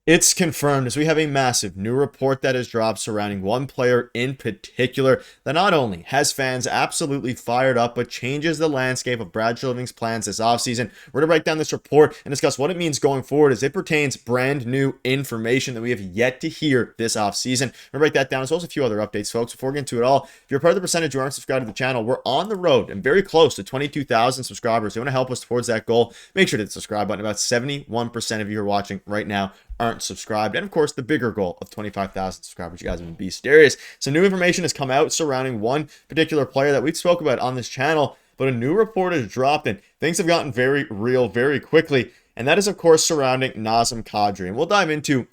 It's confirmed as we have a massive new report that has dropped surrounding one player in particular that not only has fans absolutely fired up, but changes the landscape of Brad Treliving's plans this offseason. We're going to break down this report and discuss what it means going forward as it pertains brand new information that we have yet to hear this offseason. We're going to break that down as well as a few other updates, folks. Before we get into it all, if you're part of the percentage who aren't subscribed to the channel, we're on the road and very close to 22,000 subscribers. If you want to help us towards that goal, make sure to hit the subscribe button. About 71% of you who are watching right now aren't subscribed. And of course, the bigger goal of 25,000 subscribers. You guys have been beast Darius. So new information has come out surrounding one particular player that we've spoke about on this channel, but a new report has dropped and things have gotten very real very quickly. And that is, of course, surrounding Nazem Kadri. And we'll dive into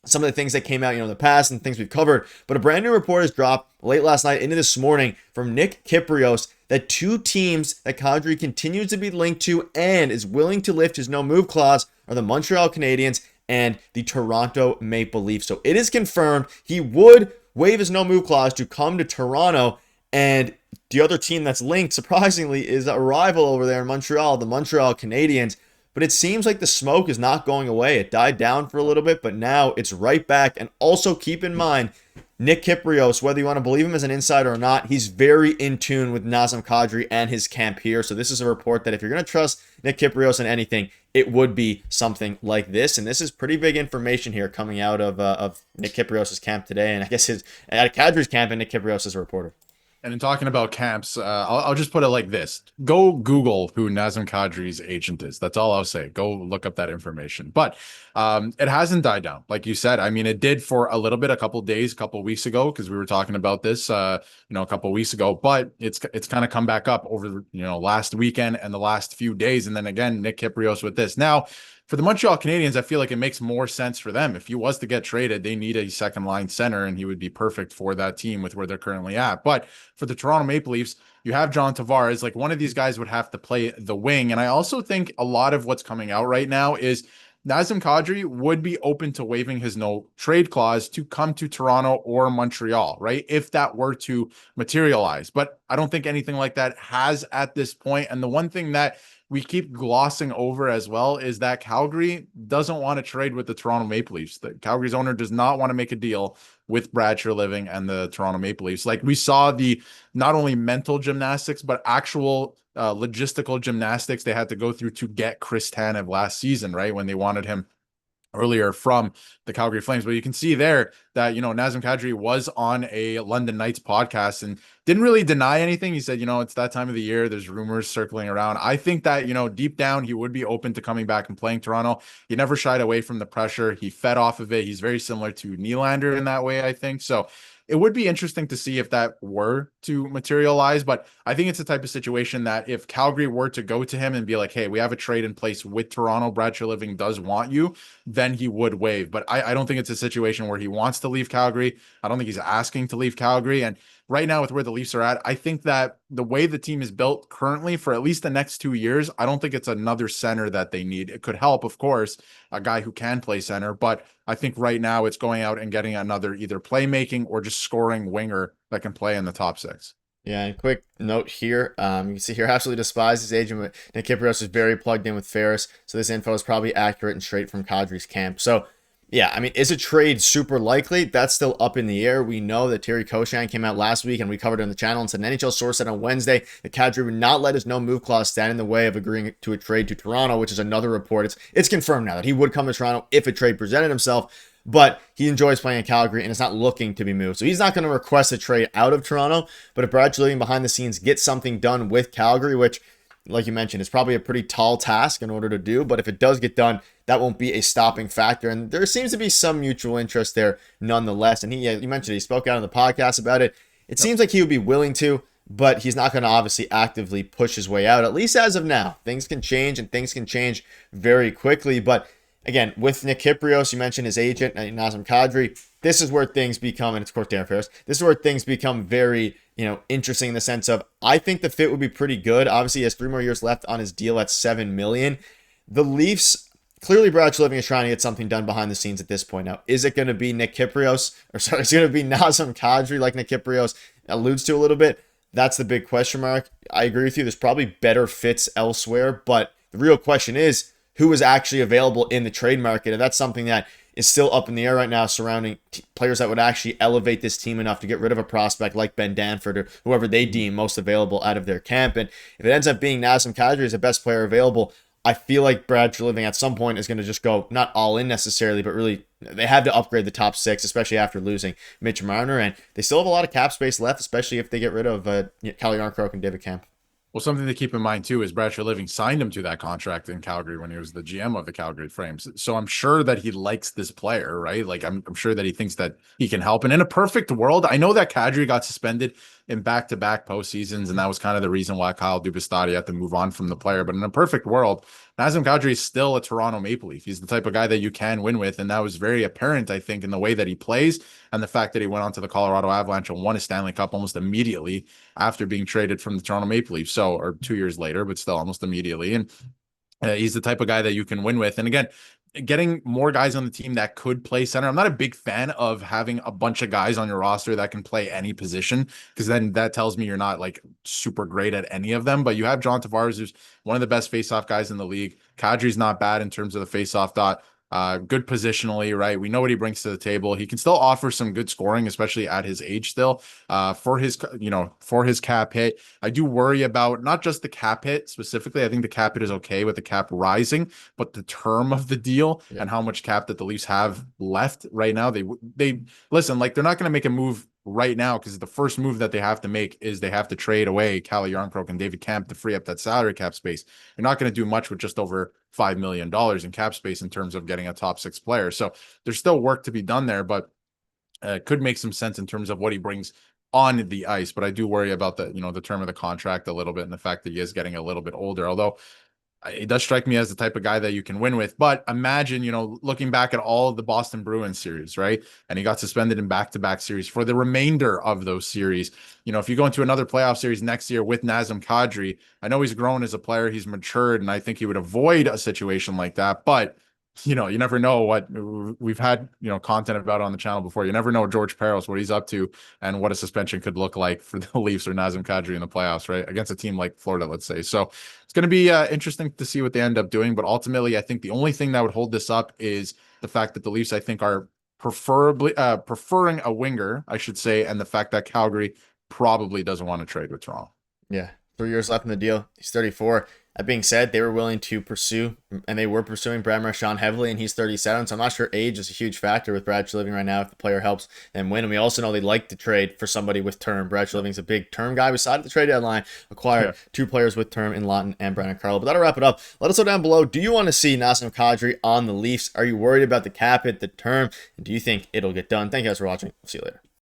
some of the things that came out, in the past and things we've covered. But a brand new report has dropped late last night into this morning from Nick Kyprios that two teams that Kadri continues to be linked to and is willing to lift his no-move clause are the Montreal Canadiens and the Toronto Maple Leafs. So it is confirmed he would waive his no-move clause to come to Toronto, and the other team that's linked, surprisingly, is a rival over there in Montreal, the Montreal Canadiens. But it seems like the smoke is not going away. It died down for a little bit, but now it's right back. And also keep in mind, Nick Kyprios, whether you want to believe him as an insider or not, he's very in tune with Nazem Kadri and his camp here. So this is a report that if you're going to trust Nick Kyprios in anything, it would be something like this. And this is pretty big information here coming out of Nick Kyprios' camp today. And I guess at Kadri's camp, and Nick Kyprios is a reporter. And in talking about camps, I'll just put it like this. Go Google who Nazem Kadri's agent is. That's all I'll say. Go look up that information. But it hasn't died down. Like you said, I mean, it did for a little bit, a couple days, a couple weeks ago, because we were talking about this, a couple weeks ago. But it's kind of come back up over, last weekend and the last few days. And then again, Nick Kyprios with this. Now, for the Montreal Canadiens, I feel like it makes more sense for them. If he was to get traded, they need a second line center, and he would be perfect for that team with where they're currently at. But for the Toronto Maple Leafs, you have John Tavares. Like, one of these guys would have to play the wing. And I also think a lot of what's coming out right now is Nazem Kadri would be open to waiving his no trade clause to come to Toronto or Montreal, right? If that were to materialize. But I don't think anything like that has at this point. And the one thing that we keep glossing over as well is that Calgary doesn't want to trade with the Toronto Maple Leafs. The Calgary's owner does not want to make a deal with Brad Treliving and the Toronto Maple Leafs. Like, we saw the not only mental gymnastics, but actual logistical gymnastics they had to go through to get Chris Tanev last season, right? When they wanted him earlier from the Calgary Flames. But you can see there that, Nazem Kadri was on a London Knights podcast and didn't really deny anything. He said, it's that time of the year. There's rumors circling around. I think that, deep down, he would be open to coming back and playing Toronto. He never shied away from the pressure. He fed off of it. He's very similar to Nylander in that way, I think. So it would be interesting to see if that were to materialize, but I think it's the type of situation that if Calgary were to go to him and be like, hey, we have a trade in place with Toronto, Brad Treliving does want you, then he would waive. But I don't think it's a situation where he wants to leave Calgary. I don't think he's asking to leave Calgary. And right now with where the Leafs are at, I think that the way the team is built currently for at least the next 2 years, I don't think it's another center that they need. It could help, of course, a guy who can play center, but I think right now it's going out and getting another either playmaking or just scoring winger that can play in the top six. Yeah, and quick note here. You can see here, absolutely despises his agent. But Nick Kyprios is very plugged in with Ferris, so this info is probably accurate and straight from Kadri's camp. So, yeah, I mean, is a trade super likely? That's still up in the air. We know that Terry Koshan came out last week, and we covered it on the channel, and said an NHL source said on Wednesday that Kadri would not let his no-move clause stand in the way of agreeing to a trade to Toronto, which is another report. It's confirmed now that he would come to Toronto if a trade presented himself, but he enjoys playing in Calgary and is not looking to be moved. So he's not going to request a trade out of Toronto, but if Brad Treliving behind the scenes gets something done with Calgary, which, like you mentioned, is probably a pretty tall task in order to do, but if it does get done, that won't be a stopping factor. And there seems to be some mutual interest there nonetheless. And you mentioned he spoke out on the podcast about it. It seems like he would be willing to, but he's not going to obviously actively push his way out, at least as of now. Things can change, and things can change very quickly. But again, with Nick Kyprios, you mentioned his agent, Nazem Kadri. This is where things become, and it's of course Darren Ferris, this is where things become very, interesting in the sense of, I think the fit would be pretty good. Obviously, he has 3 more years left on his deal at $7 million. The Leafs, clearly Brad Treliving is trying to get something done behind the scenes at this point. Now, is it going to be Nick Kyprios? It's going to be Nazem Kadri like Nick Kyprios alludes to a little bit? That's the big question mark. I agree with you. There's probably better fits elsewhere, but the real question is, who is actually available in the trade market? And that's something that is still up in the air right now surrounding players that would actually elevate this team enough to get rid of a prospect like Ben Danford or whoever they deem most available out of their camp. And if it ends up being Nazem Kadri as the best player available, I feel like Brad Treliving at some point is going to just go not all in necessarily, but really they have to upgrade the top six, especially after losing Mitch Marner. And they still have a lot of cap space left, especially if they get rid of Calle Yarncroke and David Kemp. Well, something to keep in mind too is Brad Treliving signed him to that contract in Calgary when he was the GM of the Calgary Flames. So I'm sure that he likes this player, right? Like I'm sure that he thinks that he can help. And in a perfect world, I know that Kadri got suspended in back-to-back postseasons, and that was kind of the reason why Kyle Dubastati had to move on from the player. But in a perfect world, Nazem Kadri is still a Toronto Maple Leaf. He's the type of guy that you can win with, and that was very apparent, I think, in the way that he plays and the fact that he went on to the Colorado Avalanche and won a Stanley Cup almost immediately after being traded from the Toronto Maple Leafs. So, or 2 years later, but still almost immediately. And he's the type of guy that you can win with. And again, getting more guys on the team that could play center. I'm not a big fan of having a bunch of guys on your roster that can play any position, because then that tells me you're not like super great at any of them. But you have John Tavares, who's one of the best faceoff guys in the league. Kadri's not bad in terms of the faceoff dot. Good positionally, right? We know what he brings to the table. He can still offer some good scoring, especially at his age still. For his cap hit, I do worry about not just the cap hit specifically. I think the cap hit is okay with the cap rising, but the term of the deal and how much cap that the Leafs have left right now. They listen, like they're not going to make a move right now, because the first move that they have to make is they have to trade away Calle Yarncroke and David Kemp to free up that salary cap space. You're not going to do much with just over $5 million in cap space in terms of getting a top six player. So there's still work to be done there, but it could make some sense in terms of what he brings on the ice. But I do worry about the term of the contract a little bit, and the fact that he is getting a little bit older, although it does strike me as the type of guy that you can win with. But imagine, looking back at all of the Boston Bruins series, right? And he got suspended in back-to-back series for the remainder of those series. If you go into another playoff series next year with Nazem Kadri, I know he's grown as a player, he's matured, and I think he would avoid a situation like that. But you never know what we've had, content about on the channel before. You never know George Peros, what he's up to, and what a suspension could look like for the Leafs or Nazem Kadri in the playoffs, right? Against a team like Florida, let's say. So it's going to be interesting to see what they end up doing. But ultimately, I think the only thing that would hold this up is the fact that the Leafs, I think, are preferring a winger, I should say, and the fact that Calgary probably doesn't want to trade with Toronto. Yeah, 3 years left in the deal. He's 34. That being said, they were willing to pursue, and they were pursuing Brad Marchand heavily, and he's 37, so I'm not sure age is a huge factor with Brad Treliving right now if the player helps them win. And we also know they'd like to trade for somebody with term. Brad Treliving's a big term guy. We decided the trade deadline, acquire two players with term in Lawton and Brandon Carlo. But that'll wrap it up. Let us know down below, do you want to see Nazem Kadri on the Leafs? Are you worried about the cap hit, the term? And do you think it'll get done? Thank you guys for watching. We'll see you later.